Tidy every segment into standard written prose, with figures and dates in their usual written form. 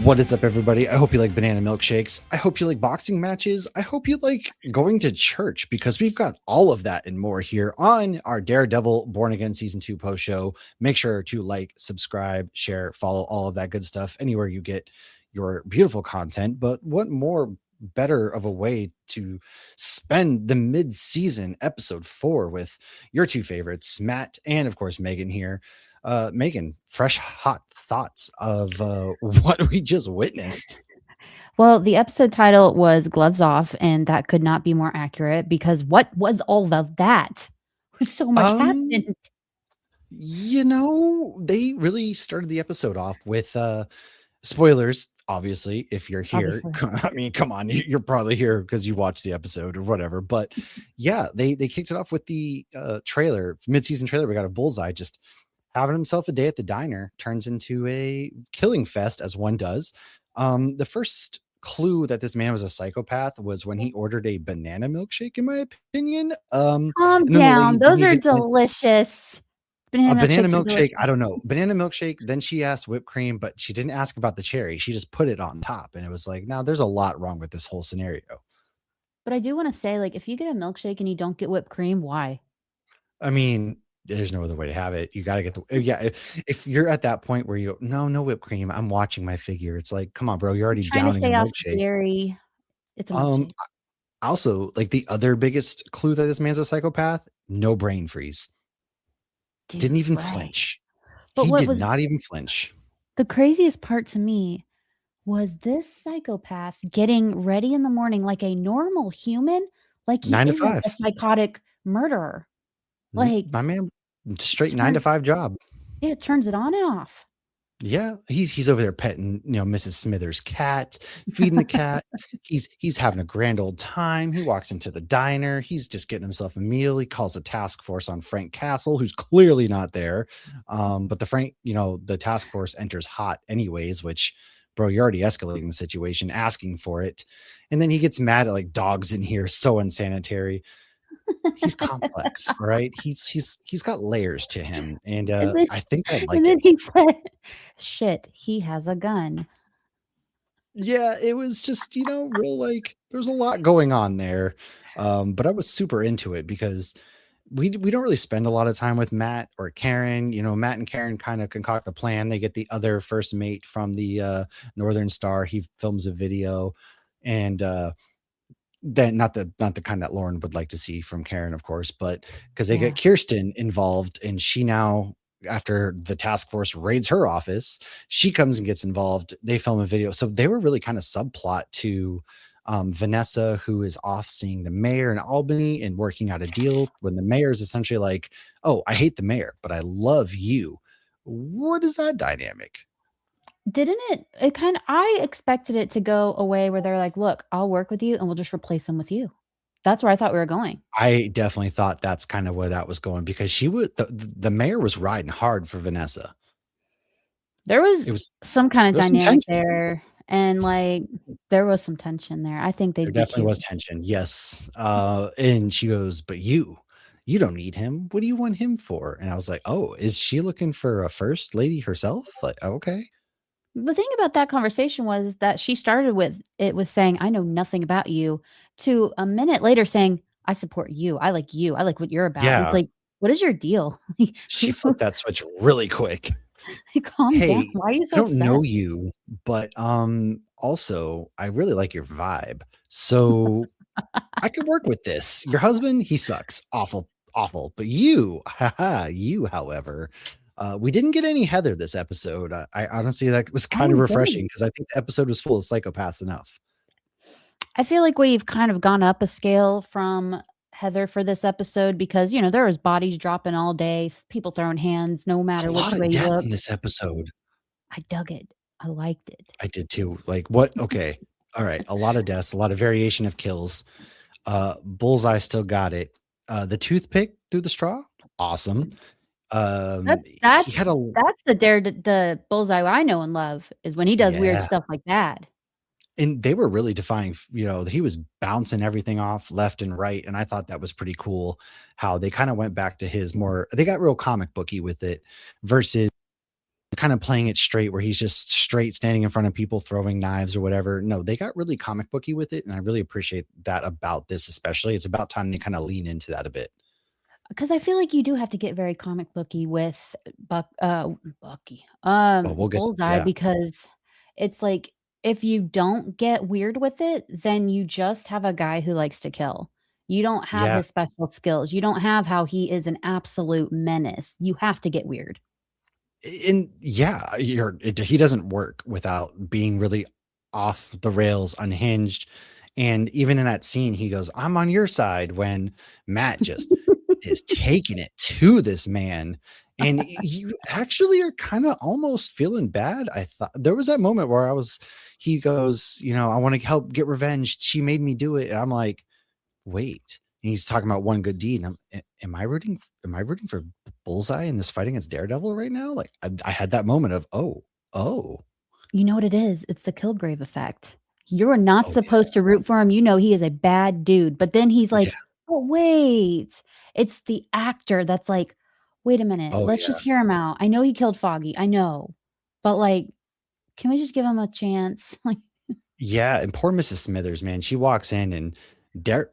What is up, everybody? I hope you like banana milkshakes. I hope you like boxing matches. I hope you like going to church, because we've got all of that and more here on our Daredevil Born Again Season 2 post show. Make sure to like, subscribe, share, follow, all of that good stuff anywhere you get your beautiful content. But what more better of a way to spend the mid-season episode 4 with your two favorites, Matt and of course Megan here. Megan, fresh hot thoughts of what we just witnessed. Well, the episode title was Gloves Off, and that could not be more accurate, because what was all of that? So much happened. You know, they really started the episode off with spoilers, obviously, if you're here. Obviously. I mean, come on, you're probably here because you watched the episode or whatever. But yeah, they kicked it off with the trailer, mid-season trailer. We got a Bullseye just having himself a day at the diner, turns into a killing fest, as one does. The first clue that this man was a psychopath was when he ordered a banana milkshake, in my opinion. Calm down. Those are delicious. A banana milkshake, I don't know. Banana milkshake, then she asked whipped cream, but she didn't ask about the cherry. She just put it on top. And it was like, now there's a lot wrong with this whole scenario. But I do want to say, like, if you get a milkshake and you don't get whipped cream, why? I mean, there's no other way to have it. You got to get the, yeah. If you're at that point where you go, no whipped cream, I'm watching my figure. It's like, come on, bro, you're already downing a milkshake. Dairy. It's a milkshake. Also, like, the other biggest clue that this man's a psychopath, no brain freeze. Dude, didn't even flinch. But he did not even flinch. The craziest part to me was this psychopath getting ready in the morning like a normal human, like he 9 to isn't 5. a psychotic murderer. Like, my man, straight 9 to 5 job. Yeah, it turns it on and off. Yeah, he's over there petting, Mrs. Smithers' cat, feeding the cat. He's having a grand old time. He walks into the diner. He's just getting himself a meal. He calls a task force on Frank Castle, who's clearly not there. But the task force enters hot anyways, which, bro, you're already escalating the situation, asking for it. And then he gets mad at, like, dogs in here, so unsanitary. He's complex, right? He's got layers to him, and I think I like and then it. He said, "Shit, he has a gun." Yeah, it was just, real, like, there's a lot going on there. But I was super into it because we don't really spend a lot of time with Matt or Karen. Matt and Karen kind of concoct the plan. They get the other first mate from the Northern Star. He films a video, and then not the kind that Lauren would like to see from Karen, of course, but because they get Kirsten involved, and she now, after the task force raids her office, she comes and gets involved. They film a video. So they were really kind of subplot to Vanessa, who is off seeing the mayor in Albany and working out a deal, when the mayor is essentially like, oh, I hate the mayor, but I love you. What is that dynamic? Didn't it kind of, I expected it to go away where they're like, look, I'll work with you and we'll just replace them with you. That's where I thought we were going. I definitely thought that's kind of where that was going, because the mayor was riding hard for Vanessa. It was some kind of dynamic there. And like, there was some tension there. I think there definitely was tension. Yes. And she goes, but you don't need him. What do you want him for? And I was like, oh, is she looking for a first lady herself? Like, okay. The thing about that conversation was that she started with saying, I know nothing about you, to a minute later saying, I support you. I like you. I like what you're about. Yeah. It's like, what is your deal? She flipped that switch really quick. Calm down. Why are you so upset? I don't know you, but also I really like your vibe. So I could work with this. Your husband, he sucks. Awful. But you, however, we didn't get any Heather this episode. I honestly, that was kind of refreshing, because I think the episode was full of psychopaths enough. I feel like we've kind of gone up a scale from Heather for this episode, because, there was bodies dropping all day, people throwing hands, no matter which way you look. In this episode, I dug it. I liked it. I did too. Like, what? Okay. All right. A lot of deaths, a lot of variation of kills. Bullseye still got it. The toothpick through the straw, awesome. That's He that's had a that's the bullseye I know and love is when he does weird yeah, stuff like that. and they were really defying he was bouncing everything off left and right, and I thought that was pretty cool how they kinda went back to his more they got real comic booky with it versus kind of playing it straight where he's just straight standing in front of people throwing knives or whatever. No, they got really comic booky with it, and I really appreciate that about this especially. It's about time they kinda lean into that a bit. Because I feel like you do have to get very comic booky with Bucky, Well, we'll get to Bullseye, yeah. because it's like, if you don't get weird with it, then you just have a guy who likes to kill. You don't have Yeah, his special skills. You don't have how he is an absolute menace. You have to get weird. and yeah, he doesn't work without being really off the rails, unhinged, and even in that scene, he goes, "I'm on your side," when Matt just is taking it to this man, and you actually are kinda almost feeling bad. I thought there was that moment where he goes, "I wanna help get revenge. She made me do it," and I'm like, "Wait." And he's talking about one good deed, and am I rooting for Bullseye in this fight against Daredevil right now? Like, I had that moment of, "Oh, oh, You know what it is? It's the Kilgrave effect. You're not oh, yeah, supposed to root for him, you know he is a bad dude, but then he's yeah, like, "Oh, wait." It's the actor that's like, "Wait a minute, oh, let's yeah." just hear him out. I know he killed Foggy, I know, but, like, can we just give him a chance?" Like, Yeah, and poor Mrs. Smithers, man, she walks in and Dare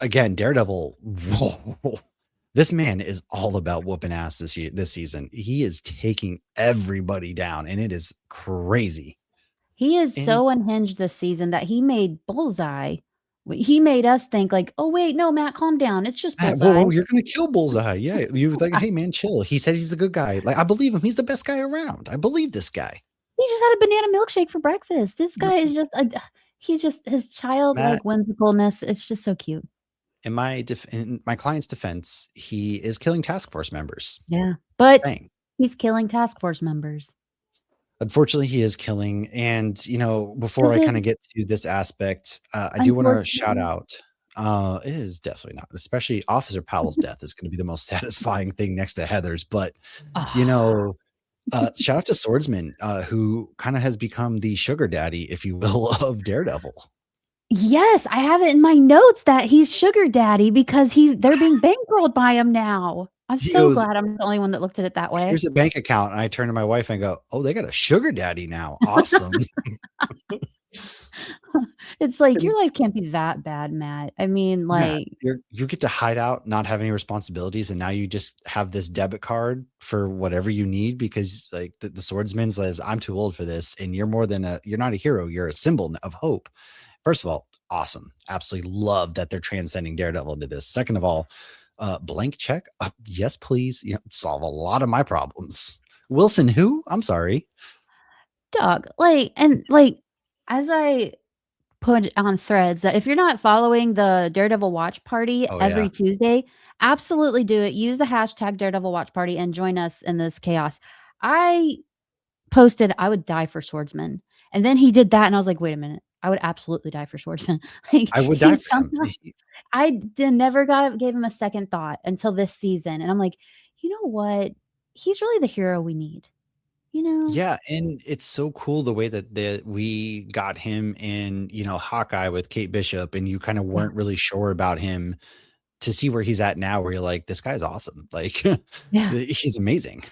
again, Daredevil, this man is all about whooping ass this season. He is taking everybody down, and it is crazy. he is And so unhinged this season that he made Bullseye he made us think like, "Oh, wait, no, Matt, calm down. It's just Matt, whoa, Bullseye." whoa, you're gonna kill Bullseye. Yeah, you were like, "Hey, man, chill." He says he's a good guy. Like, I believe him. He's the best guy around. I believe this guy. He just had a banana milkshake for breakfast. This guy is just a he's just his childlike Matt, whimsicalness, it's just so cute. in my client's defense, he is killing task force members. Yeah, but Saying. he's killing task force members. Unfortunately, he is killing, and, before Is I it kinda get to this aspect, I do wanna shout unfortunately? out it is definitely not, especially Officer Powell's death is gonna be the most satisfying thing next to Heather's, but, you Ah, know, shout out to Swordsman, who kinda has become the sugar daddy, if you will, of Daredevil. yes, I have it in my notes that he's sugar daddy because they're being bankrolled by him now. I'm He so goes, glad I'm the only one that looked at it that way. "Here's a bank account," and I turn to my wife and go, "Oh, they got a sugar daddy now, awesome." It's like, And your life can't be that bad, Matt. I mean, yeah, like, you get to hide out, not have any responsibilities, and now you just have this debit card for whatever you need because, like, the swordsman says, "I'm too old for this," and you're not a hero, you're a symbol of hope. First of all, awesome. Absolutely love that they're transcending Daredevil into this. Second of all, blank check, yes, please, solve a lot of my problems. Wilson who? I'm sorry. dog, like and, like, as I put on threads that if you're not following the Daredevil watch party Oh, yeah. every Tuesday, absolutely do it. Use the hashtag Daredevil watch party and join us in this chaos. I posted I would die for Swordsman, and then he did that, and I was like, "Wait a minute. I would absolutely die for Swordsman." Like, I would die he for him. somehow I never gave him a second thought until this season, and I'm like, "You know what? He's really the hero we need." You know? Yeah, and it's so cool the way that we got him in, Hawkeye with Kate Bishop, and you kinda Yeah, weren't really sure about him to see where he's at now, where you're like, "This guy's awesome." Like, yeah. he's amazing.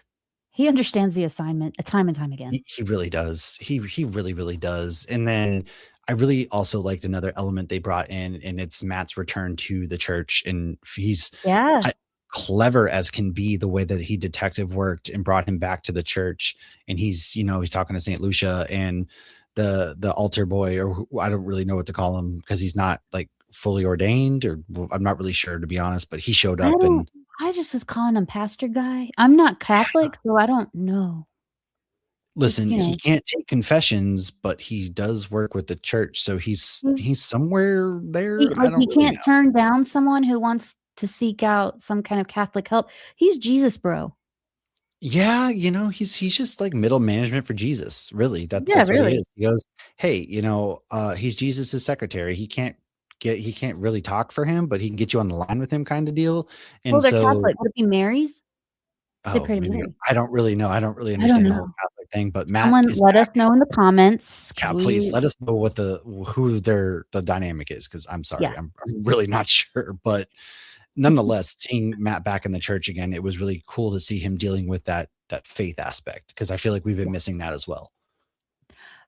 He understands the assignment, time and time again. He really does. He really, really does. And then I really also liked another element they brought in, and it's Matt's return to the church, and he's Yeah. I clever as can be the way that he detective worked and brought him back to the church, and he's talking to Saint Lucia and the altar boy, or who I don't really know what to call him because he's not, like, fully ordained, or well, I'm not really sure, to be honest, but he showed I up don't and I just was calling him pastor guy. I'm not Catholic, so I don't know. Just, listen, he can't take confessions, but he does work with the church, so he's he's somewhere there, he I like, don't he really can't know. turn down someone who wants to seek out some kind of Catholic help. He's Jesus bro. Yeah, he's just like middle management for Jesus, really, Yeah, that's what he really. is. He goes, "Hey," he's Jesus's secretary, he can't he can't really talk for him, but he can get you on the line with him kind of deal. Well, And they're so, Catholic. What if he marries? They oh, pray to maybe Mary. I don't really know. I don't really I don't understand the whole know. Catholic thing, but Matt Someone is let us back. know in the comments because Yeah, please we let us know what who the dynamic is, because I'm sorry, yeah. I'm really not sure. But nonetheless, seeing Matt back in the church again, it was really cool to see him dealing with that faith aspect, because I feel like we've been missing that as well.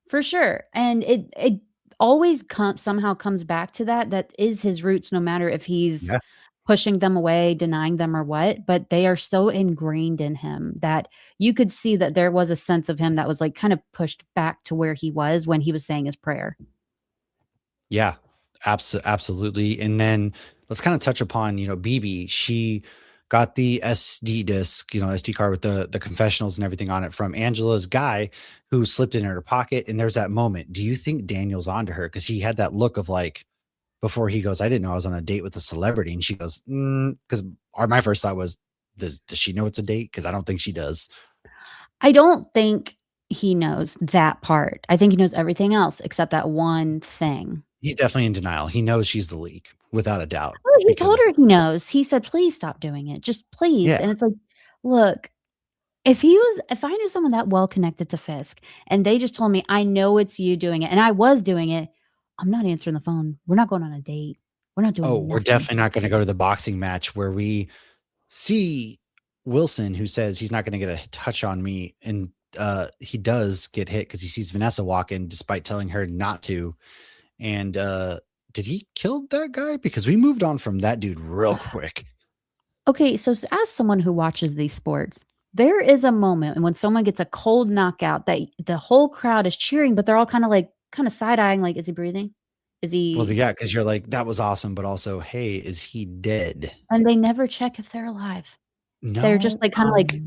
For sure, and it always somehow comes back to that is his roots, no matter if he's Yeah. pushing them away, denying them, or what, but they are so ingrained in him that you could see that there was a sense of him that was, like, kind of pushed back to where he was when he was saying his prayer. Yeah, absolutely. And then let's kind of touch upon, BB. She got the SD disc, SD card with the confessionals and everything on it from Angela's guy who slipped it in her pocket. And there's that moment. Do you think Daniel's onto her? Because he had that look of like, before he goes, I didn't know I was on a date with a celebrity. And she goes, because my first thought was, does she know it's a date? Because I don't think she does. I don't think he knows that part. I think he knows everything else except that one thing. He's definitely in denial. He knows she's the leak without a doubt. Well, he told Because her he knows. He said, "Please stop doing it. Just please." yeah. And it's like, look, if I knew someone that well connected to Fisk and they just told me, "I know it's you doing it," and I was doing it, I'm not answering the phone. We're not going on a date. We're not Oh, doing we're nothing. definitely not going to go to the boxing match where we see Wilson, who says he's not going to get a touch on me, and he does get hit because he sees Vanessa walk in despite telling her not to. And did he kill that guy? Because we moved on from that dude real quick. Okay, so as someone who watches these sports, there is a moment when someone gets a cold knockout that the whole crowd is cheering, but they're all kind of side eyeing, like, is he breathing? Is Well, he? yeah, because you're like, that was awesome, but also, hey, is he dead? And they never check if they're alive. They're just No. like kind of like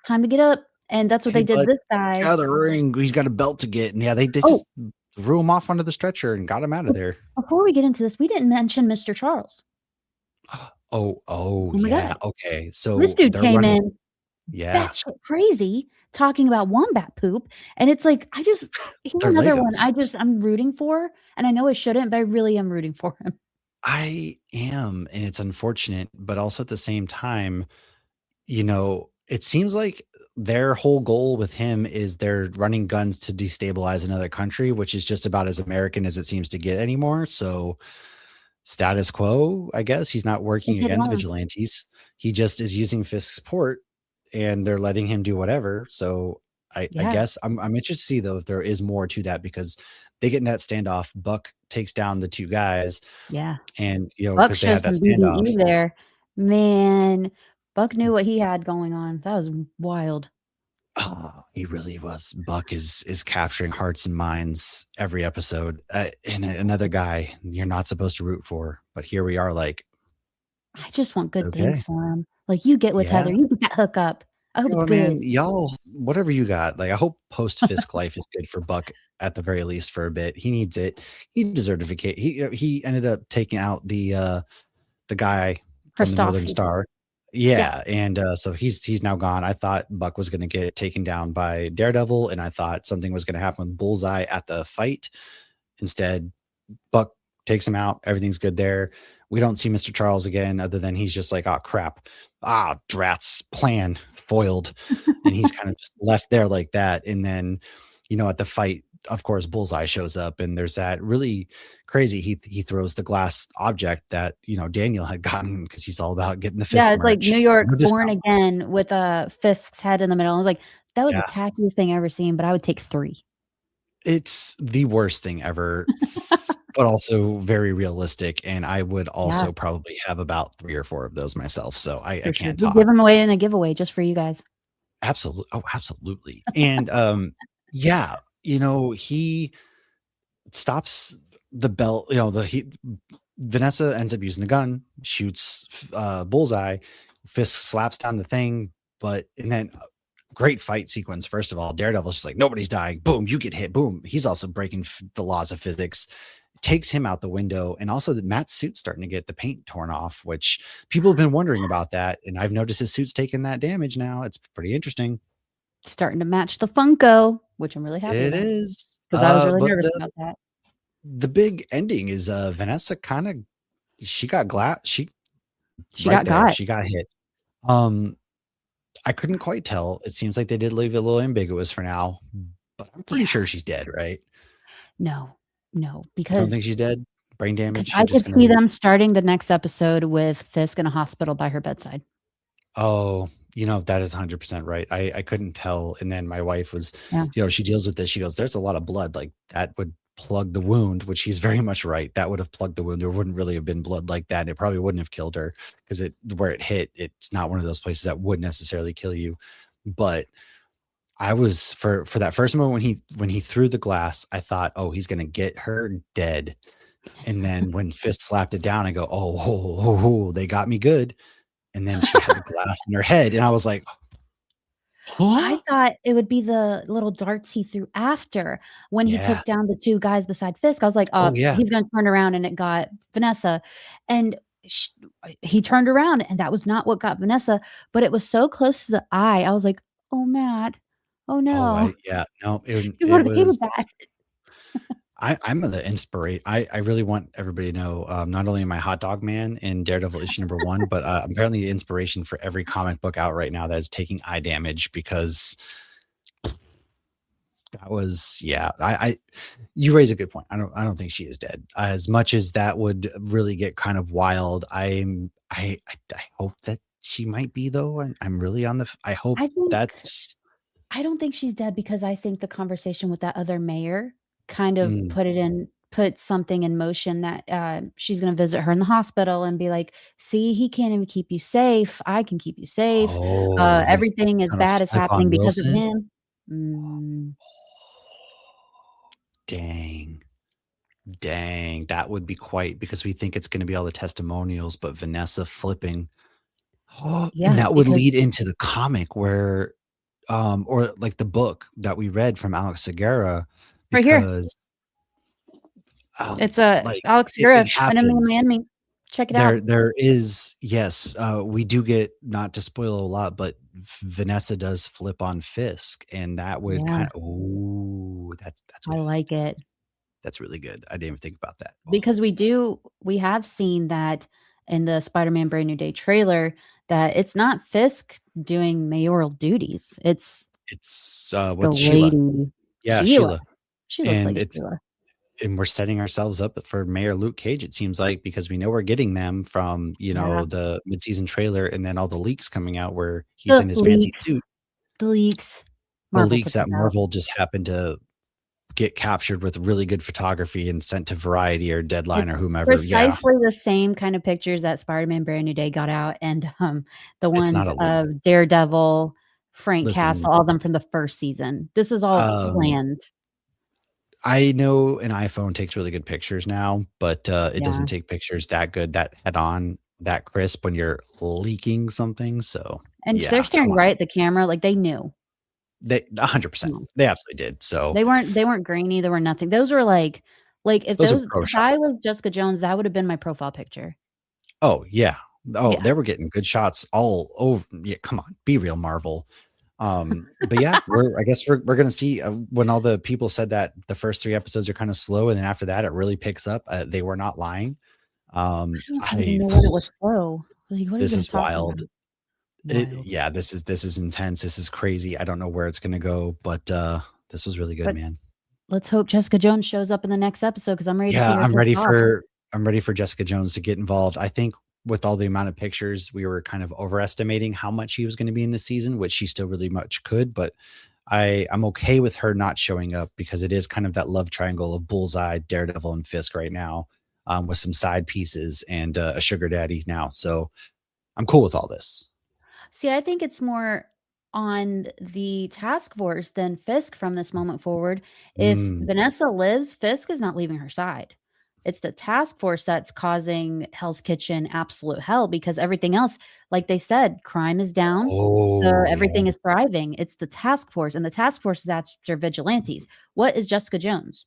time to get up, and that's what Hey, they did bud, this get guy. out of the ring. He's got a belt to get. And yeah, they Oh, just threw him off onto the stretcher and got him out of there. before we get into this, we didn't mention Mr. Charles. Oh, Oh my yeah. god, Okay. this So dude they're came running. in Yeah. batshit crazy talking about wombat poop, and it's like, he's They're another one Legos. I'm rooting for, and I know I shouldn't, but I really am rooting for him. I am, and it's unfortunate, but also at the same time, it seems like their whole goal with him is they're running guns to destabilize another country, which is just about as American as it seems to get anymore. So status quo, I guess. He's not They working hit it against on. vigilantes. He just is using Fisk's port, and they're letting him do whatever. So I Yeah, guess I'm interested to see though if there is more to that, because they get in that standoff. Buck takes down the two guys, yeah. and Buck because they shows had that some standoff. BDE there. Man, Buck knew what he had going on. That was wild. Oh, he really was. Buck is capturing hearts and minds every episode. And another guy you're not supposed to root for, but here we are. Like, I just want good things okay, for him. Like, you get with Heather, yeah. you get that hook up. I hope it's good. Man, y'all, whatever you got. Like, I hope post Fisk life is good for Buck at the very least for a bit. He needs it. He deserved a vacation. He ended up taking out the guy from the Northern Christophe. Star. Yeah. Yeah, and so he's now gone. I thought Buck was going to get taken down by Daredevil, and I thought something was going to happen with Bullseye at the fight. Instead, Buck takes him out. Everything's good there. We don't see Mr. Charles again, other than he's just like, oh crap, drats, plan foiled, and he's kind of just left there like that. And then, at the fight, of course, Bullseye shows up, and there's that really crazy. He throws the glass object that Daniel had gotten, because he's all about getting the Yeah, Fisk it's like merch. New York No born discount. again with a Fisk's head in the middle. I was like, that was the Yeah, tackiest thing I ever seen, but I would take 3. it's the worst thing ever, but also very realistic. And I would Yeah, also probably have about 3 or 4 of those myself. So I for sure. can't We talk. give them away in a giveaway just for you guys. Absolutely. Oh, absolutely. And yeah, he stops the belt, Vanessa ends up using the gun, shoots Bullseye, Fisk slaps down the thing, and then great fight sequence. First of all, Daredevil's just like, nobody's dying. Boom, you get hit. Boom. He's also breaking the laws of physics. Takes him out the window, and also that Matt's suit's starting to get the paint torn off, which people have been wondering about that, and I've noticed his suit's taking that damage now. It's pretty interesting. Starting to match the Funko, which I'm really happy It about is. because I was really But nervous about that. the big ending is Vanessa kind of she got she She right there. got. She got hit. Um I couldn't quite tell. It seems like they did leave it a little ambiguous for now, but I'm pretty Yeah. sure she's dead, right? No. No, You don't think she's dead? Brain because damage? She I just could gonna see them starting the next episode with Fisk in a hospital by her bedside. Oh, that is 100% right. I couldn't tell, and then my wife was Yeah. she deals with this, she goes, "There's a lot of blood, like, that would plug the wound," which she's very much right. That would have plugged the wound. There wouldn't really have been blood like that, and it probably wouldn't have killed her because where it hit, it's not one of those places that would necessarily kill you. But I was for that first moment when he threw the glass, I thought, "Oh, he's gonna get her dead." And then when Fist slapped it down, I go, "Oh, oh, oh, oh, they got me good." And then she had the glass in her head, and I was like, I "Huh?" thought it would be the little darts he threw after when he Yeah. took down the 2 guys beside Fisk. I was like, Oh, yeah. he's gonna turn around," and it got Vanessa, and sh he turned around, and that was not what got Vanessa, but it was so close to the eye. I was like, "Oh, Matt. Oh, Oh, no." I yeah, no, He it would've hated was that. I'm the inspirate I really want everybody to know, not only am I Hot Dog Man in Daredevil issue number 1, but, apparently the inspiration for every comic book out right now that is taking eye damage because that was yeah, I you raise a good point. I don't think she is dead. As much as that would really get kind of wild, I hope that she might be though. I'm really on the I hope I think that's I don't think she's dead because I think the conversation with that other mayor kind of mm, put something in motion that, she's gonna visit her in the hospital and be like, "See, he can't even keep you safe. I can keep you safe. oh, you Everything as gonna bad is flip happening on because of Wilson? him." Mm, Dang. Dang, that would be quite because we think it's gonna be all the testimonials, but Vanessa flipping. And yeah, that would because lead into the comic where, or like the book that we read from Alex Segura right here, because, it's, a like, Alex it Segura, Enemy of My happens. Enemy. Check it out. There is yes, we do get not to spoil a lot, but Vanessa does flip on Fisk, and that would Yeah, kinda ooh, that's I good. like it. That's really good. I didn't even think about that. Oh, Because we have seen that in the Spider-Man Brand New Day trailer that it's not Fisk doing mayoral duties, it's it's, the what's Sheila? lady Yeah, Sheila. Sheila, She looks like and a it's Sheila. and we're setting ourselves up for Mayor Luke Cage, it seems like, because we know we're getting them from, Yeah. the mid-season trailer and then all the leaks coming out where he's The in his fancy leaks, suit. the leaks. The Marvel leaks put that those out. Marvel just happened to get captured with really good photography and sent to Variety or Deadline It's or whomever. Yeah, precisely the same kind of pictures that Spider-Man Brand New Day got out and, the it's not ones a leak. of Daredevil, Frank Listen, Castle, all of them from the 1st season. This is all um, planned. I know an iPhone takes really good pictures now, but, it doesn't Yeah. take pictures that good, that head on, that crisp when you're leaking something, so, And they're yeah, come staring on. right at the camera like they knew. They 100%. They absolutely did, so They weren't grainy, they were nothing. Those were like, those are pro if I shots. was Jessica Jones, that would have been my profile picture. Oh, yeah. Oh, Yeah. they were getting good shots all over yeah, come on, be real, Marvel. But yeah, I guess we're gonna see, when all the people said that the first 3 episodes are kinda slow, and then after that, it really picks up, they were not lying. I don't even I know when it was slow. Like, what are you this guys is talking wild. about? It Wild. yeah, this is intense, this is crazy, I don't know where it's gonna go, but, this was really good, But man. let's hope Jessica Jones shows up in the next episode because 'cause I'm ready to see Yeah, her pissed off. I'm ready for Jessica Jones to get involved. I think with all the amount of pictures, we were kind of overestimating how much she was gonna be in the season, which she still really much could, but I'm okay with her not showing up because it is kind of that love triangle of Bullseye, Daredevil, and Fisk right now, with some side pieces and, a sugar daddy now, so I'm cool with all this. See, I think it's more on the task force than Fisk from this moment forward. If Mm. Vanessa lives, Fisk is not leaving her side. It's the task force that's causing Hell's Kitchen absolute hell because everything else, like they said, crime is down. So Oh, yeah. everything is thriving. It's the task force, and the task force is after vigilantes. What is Jessica Jones?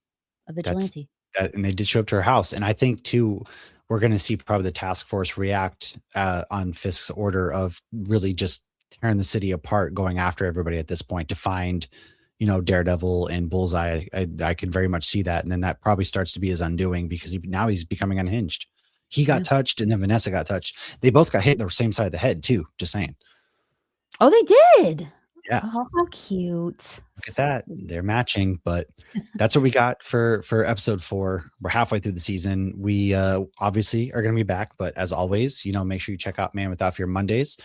A That's vigilante. that and they did show up to her house, and I think too, we're gonna see probably the task force react, on Fisk's order of really just tearing the city apart, going after everybody at this point to find, Daredevil and Bullseye. I can very much see that. And then that probably starts to be his undoing because now he's becoming unhinged. He got Yeah. touched and then Vanessa got touched. They both got hit the same side of the head too. Just saying. Oh, they did? Yeah. Oh, how cute. Look at So that. sweet. They're matching, but that's what we got for episode 4. We're halfway through the season. We obviously are going to be back, but as always, make sure you check out Man Without Fear Mondays.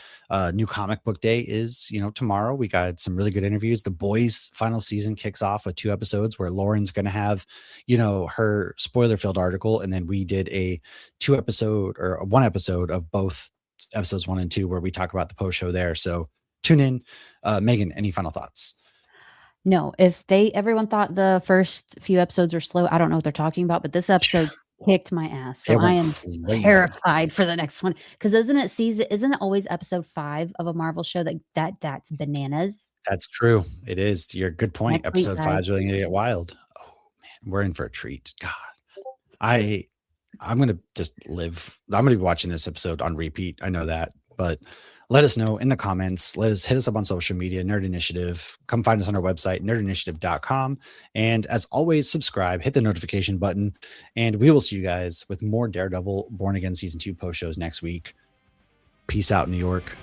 New comic book day is, tomorrow. We got some really good interviews. The Boys final season kicks off with 2 episodes where Lauren's going to have, her spoiler-filled article, and then we did a 1 episode of both episodes 1 and 2 where we talk about the post show there. So tune in. Megan, any final thoughts? No, if everyone thought the first few episodes were slow, I don't know what they're talking about, but this episode kicked my ass. So It I went am crazy. terrified for the next one. Because isn't it always episode 5 of a Marvel show that's bananas? That's true. It is. You're good point. Next week, Episode 5 guys. is really gonna get wild. Oh man, we're in for a treat. God. I'm gonna just live. I'm gonna be watching this episode on repeat. I know that, but let us know in the comments. Hit us up on social media, Nerd Initiative. Come find us on our website, nerdinitiative.com. And as always, subscribe, hit the notification button, and we will see you guys with more Daredevil Born Again Season 2 post shows next week. Peace out, New York.